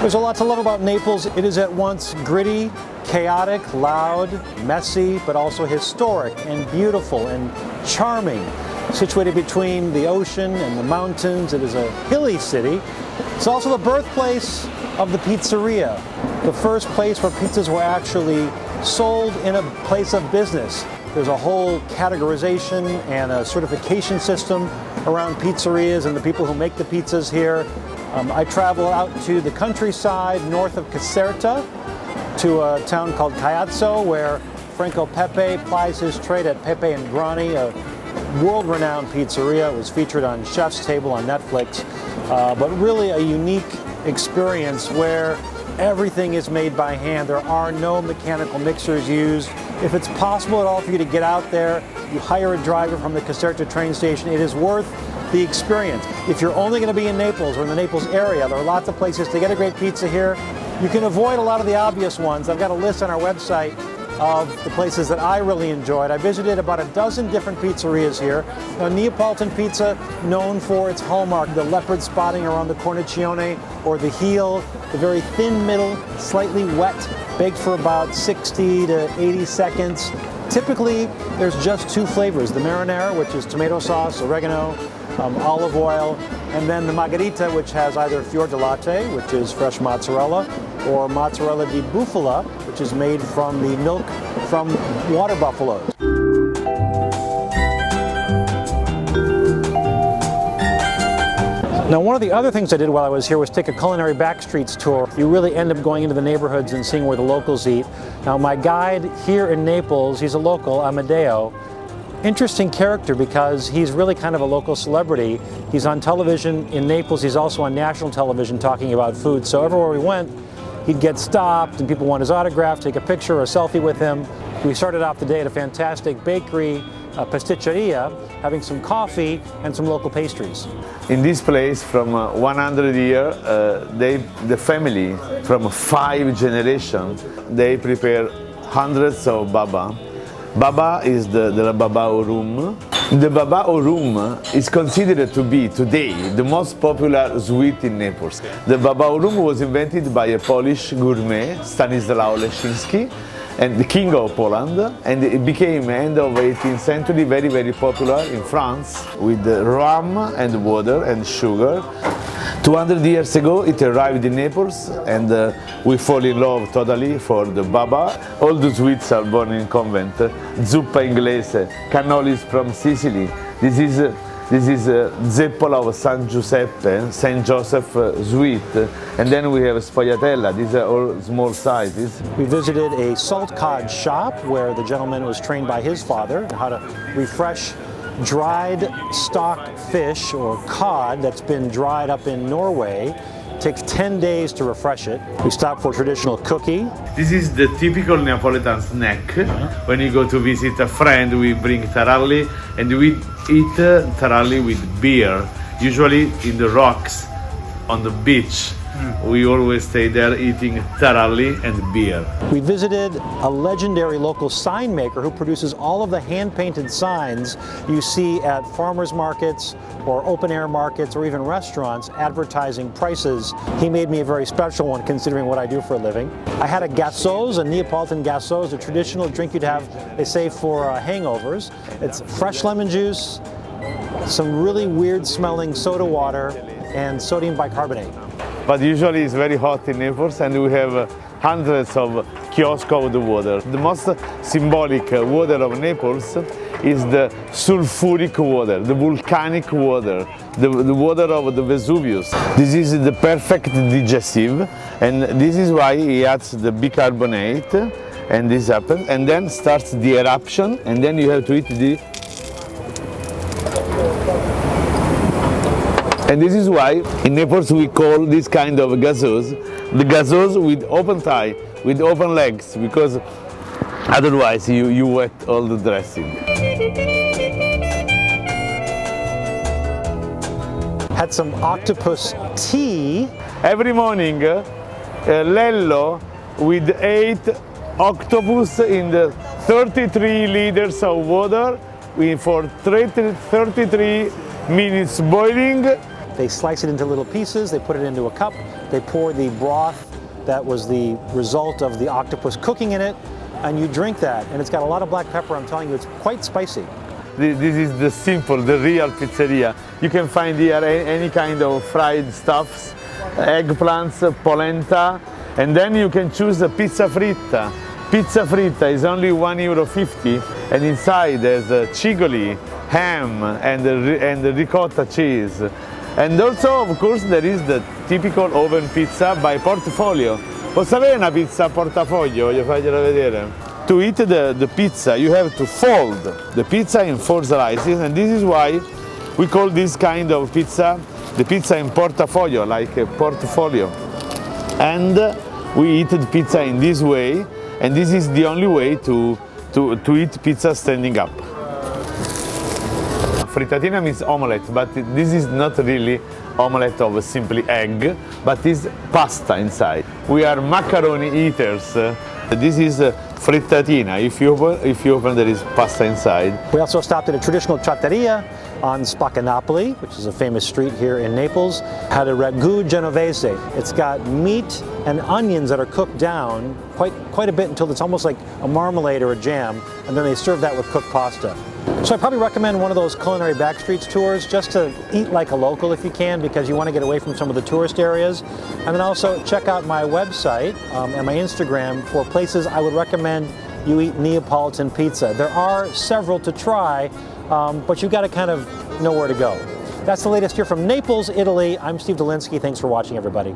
There's a lot to love about Naples. It is at once gritty, chaotic, loud, messy, but also historic and beautiful and charming. Situated between the ocean and the mountains, it is a hilly city. It's also the birthplace of the pizzeria, the first place where pizzas were actually sold in a place of business. There's a whole categorization and a certification system around pizzerias and the people who make the pizzas here. I travel out to the countryside north of Caserta to a town called Caiazzo, where Franco Pepe plies his trade at Pepe and Grani, a world-renowned pizzeria. It was featured on Chef's Table on Netflix, but really a unique experience where everything is made by hand. There are no mechanical mixers used. If it's possible at all for you to get out there, you hire a driver from the Caserta train station. It is worth the experience. If you're only going to be in Naples or in the Naples area, there are lots of places to get a great pizza here. You can avoid a lot of the obvious ones. I've got a list on our website of the places that I really enjoyed. I visited about a dozen different pizzerias here. A Neapolitan pizza known for its hallmark, the leopard spotting around the cornicione or the heel, the very thin middle, slightly wet, baked for about 60 to 80 seconds. Typically, there's just two flavors, the marinara, which is tomato sauce, oregano, olive oil, and then the margherita, which has either fior di latte, which is fresh mozzarella, or mozzarella di bufala, which is made from the milk from water buffaloes. Now, one of the other things I did while I was here was take a Culinary Backstreets Tour. You really end up going into the neighborhoods and seeing where the locals eat. Now, my guide here in Naples, he's a local, Amedeo. Interesting character because he's really kind of a local celebrity. He's on television in Naples. He's also on national television talking about food. So everywhere we went, he'd get stopped and people want his autograph, take a picture or a selfie with him. We started off the day at a fantastic bakery, a pizzerias, having some coffee and some local pastries. In this place, from 100 years, the family, from 5 generations, they prepare hundreds of baba. Baba is the babao room. The babao room is considered to be today the most popular sweet in Naples. The babao room was invented by a Polish gourmet, Stanislaw Leszczyński, and the king of Poland, and it became end of 18th century very, very popular in France with rum and water and sugar. 200 years ago it arrived in Naples, and we fall in love totally for the baba. All the sweets are born in convent. Zuppa inglese, cannolis from Sicily. This is zeppola of San Giuseppe, Saint Joseph sweet, and then we have sfogliatella. These are all small sizes. We visited a salt cod shop where the gentleman was trained by his father on how to refresh dried stock fish or cod that's been dried up in Norway. It takes 10 days to refresh it. We stopped for a traditional cookie. This is the typical Neapolitan snack. When you go to visit a friend, we bring taralli and we eat taralli with beer, usually in the rocks on the beach. We always stay there eating taralli and beer. We visited a legendary local sign maker who produces all of the hand-painted signs you see at farmers markets or open-air markets or even restaurants advertising prices. He made me a very special one considering what I do for a living. I had a gaseosa, a Neapolitan gaseosa, a traditional drink you'd have, they say, for hangovers. It's fresh lemon juice, some really weird-smelling soda water, and sodium bicarbonate. But usually it's very hot in Naples, and we have hundreds of kiosks of the water. The most symbolic water of Naples is the sulfuric water, the volcanic water, the water of the Vesuvius. This is the perfect digestive, and this is why he adds the bicarbonate, and this happens, and then starts the eruption, and then you have to eat the. And this is why in Naples we call this kind of gaseous the gaseous with open thigh, with open legs, because otherwise you wet all the dressing. Had some octopus tea. Every morning, Lello with 8 octopus in the 33 liters of water for 33 minutes boiling, They slice it into little pieces, they put it into a cup, they pour the broth that was the result of the octopus cooking in it, and you drink that. And it's got a lot of black pepper. I'm telling you, it's quite spicy. This is the simple, the real pizzeria. You can find here any kind of fried stuffs, eggplants, polenta, and then you can choose a pizza fritta. Pizza fritta is only €1.50, and inside there's cigoli, ham, and the ricotta cheese. And also, of course, there is the typical oven pizza by portfolio. Posso avere una pizza a portafoglio? Voglio fargliela vedere. To eat the pizza, you have to fold the pizza in 4 slices, and this is why we call this kind of pizza the pizza in portafoglio, like a portfolio. And we eat the pizza in this way, and this is the only way to eat pizza standing up. Frittatina means omelette, but this is not really omelette of simply egg, but is pasta inside. We are macaroni eaters. This is frittatina. If you open, there is pasta inside. We also stopped at a traditional trattoria on Napoli, which is a famous street here in Naples. Had a ragu genovese. It's got meat and onions that are cooked down quite a bit until it's almost like a marmalade or a jam, and then they serve that with cooked pasta. So I probably recommend one of those Culinary Backstreets tours just to eat like a local if you can, because you want to get away from some of the tourist areas. And then also check out my website and my Instagram for places I would recommend you eat Neapolitan pizza. There are several to try, but you've got to kind of know where to go. That's the latest here from Naples, Italy. I'm Steve Dolinsky. Thanks for watching, everybody.